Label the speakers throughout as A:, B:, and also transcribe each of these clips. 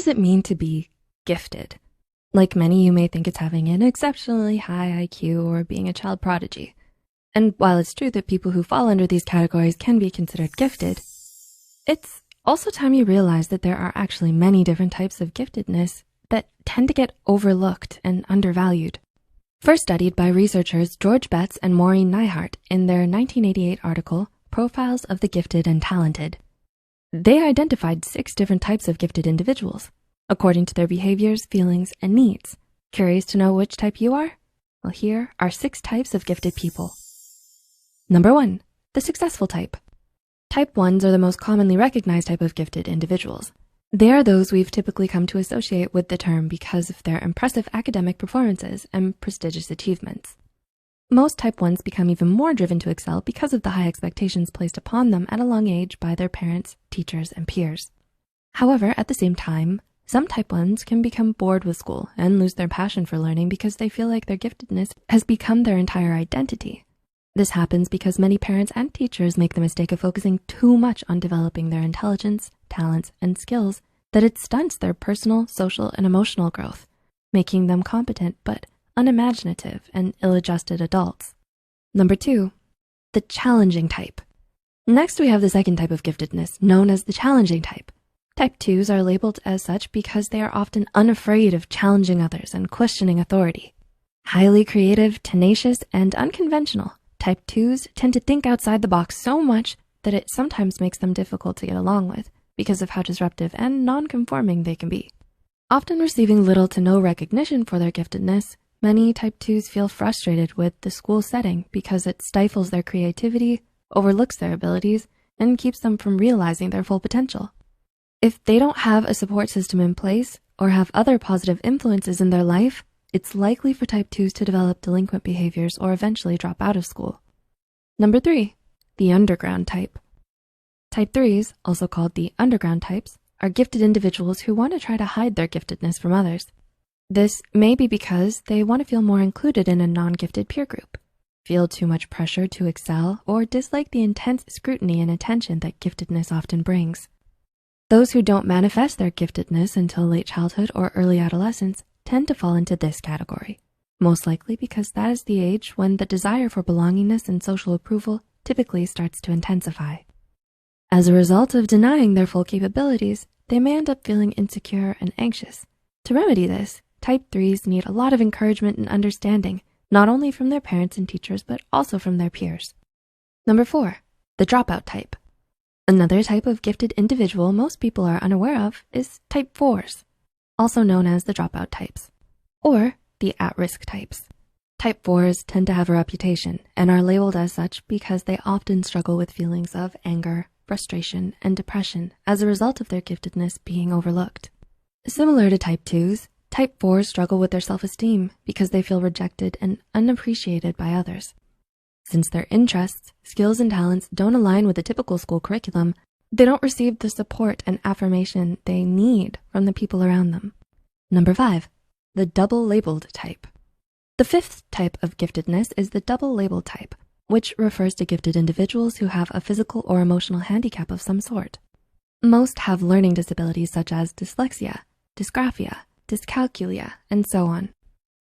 A: does it mean to be gifted? Like many, you may think it's having an exceptionally high IQ or being a child prodigy. And while it's true that people who fall under these categories can be considered gifted, it's also time you realize that there are actually many different types of giftedness that tend to get overlooked and undervalued. First studied by researchers George Betts and Maureen Neihart in their 1988 article, Profiles of the Gifted and Talented. They identified 6 different types of gifted individuals, according to their behaviors, feelings, and needs. Curious to know which type you are? Well, here are 6 types of gifted people. Number 1, the successful type. Type 1s are the most commonly recognized type of gifted individuals. They are those we've typically come to associate with the term because of their impressive academic performances and prestigious achievements. Most type 1s become even more driven to excel because of the high expectations placed upon them at a young age by their parents, teachers, and peers. However, at the same time, some type 1s can become bored with school and lose their passion for learning because they feel like their giftedness has become their entire identity. This happens because many parents and teachers make the mistake of focusing too much on developing their intelligence, talents, and skills that it stunts their personal, social, and emotional growth, making them competent but unimaginative and ill-adjusted adults. Number 2, the challenging type. Next, we have the second type of giftedness, known as the challenging type. Type 2s are labeled as such because they are often unafraid of challenging others and questioning authority. Highly creative, tenacious, and unconventional, Type 2s tend to think outside the box so much that it sometimes makes them difficult to get along with because of how disruptive and non-conforming they can be. Often receiving little to no recognition for their giftedness, many Type 2s feel frustrated with the school setting because it stifles their creativity, overlooks their abilities, and keeps them from realizing their full potential. If they don't have a support system in place or have other positive influences in their life, it's likely for Type 2s to develop delinquent behaviors or eventually drop out of school. Number 3, the underground type. Type 3s, also called the underground types, are gifted individuals who want to try to hide their giftedness from others. This may be because they want to feel more included in a non-gifted peer group, feel too much pressure to excel, or dislike the intense scrutiny and attention that giftedness often brings. Those who don't manifest their giftedness until late childhood or early adolescence tend to fall into this category, most likely because that is the age when the desire for belongingness and social approval typically starts to intensify. As a result of denying their full capabilities, they may end up feeling insecure and anxious. To remedy this, Type 3s need a lot of encouragement and understanding, not only from their parents and teachers, but also from their peers. Number 4, the dropout type. Another type of gifted individual most people are unaware of is Type 4s, also known as the dropout types, or the at-risk types. Type 4s tend to have a reputation and are labeled as such because they often struggle with feelings of anger, frustration, and depression as a result of their giftedness being overlooked. Similar to Type 2s, Type 4s struggle with their self-esteem because they feel rejected and unappreciated by others. Since their interests, skills, and talents don't align with the typical school curriculum, they don't receive the support and affirmation they need from the people around them. Number 5, the double-labeled type. The 5th type of giftedness is the double-labeled type, which refers to gifted individuals who have a physical or emotional handicap of some sort. Most have learning disabilities such as dyslexia, dysgraphia, dyscalculia, and so on,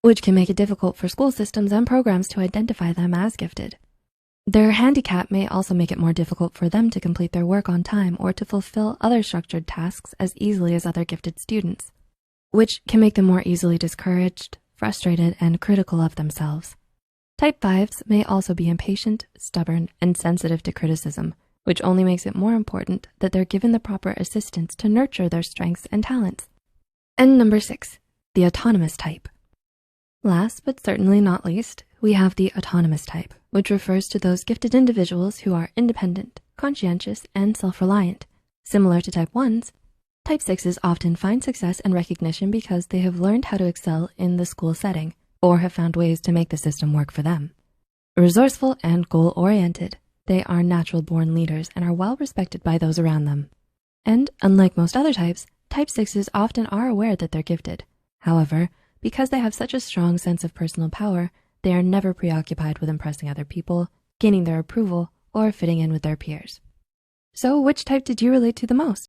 A: which can make it difficult for school systems and programs to identify them as gifted. Their handicap may also make it more difficult for them to complete their work on time or to fulfill other structured tasks as easily as other gifted students, which can make them more easily discouraged, frustrated, and critical of themselves. Type 5s may also be impatient, stubborn, and sensitive to criticism, which only makes it more important that they're given the proper assistance to nurture their strengths and talents. And number 6, the autonomous type. Last, but certainly not least, we have the autonomous type, which refers to those gifted individuals who are independent, conscientious, and self-reliant. Similar to Type 1s, Type 6s often find success and recognition because they have learned how to excel in the school setting or have found ways to make the system work for them. Resourceful and goal-oriented, they are natural-born leaders and are well-respected by those around them. And unlike most other types, Type 6s often are aware that they're gifted. However, because they have such a strong sense of personal power, they are never preoccupied with impressing other people, gaining their approval, or fitting in with their peers. So which type did you relate to the most?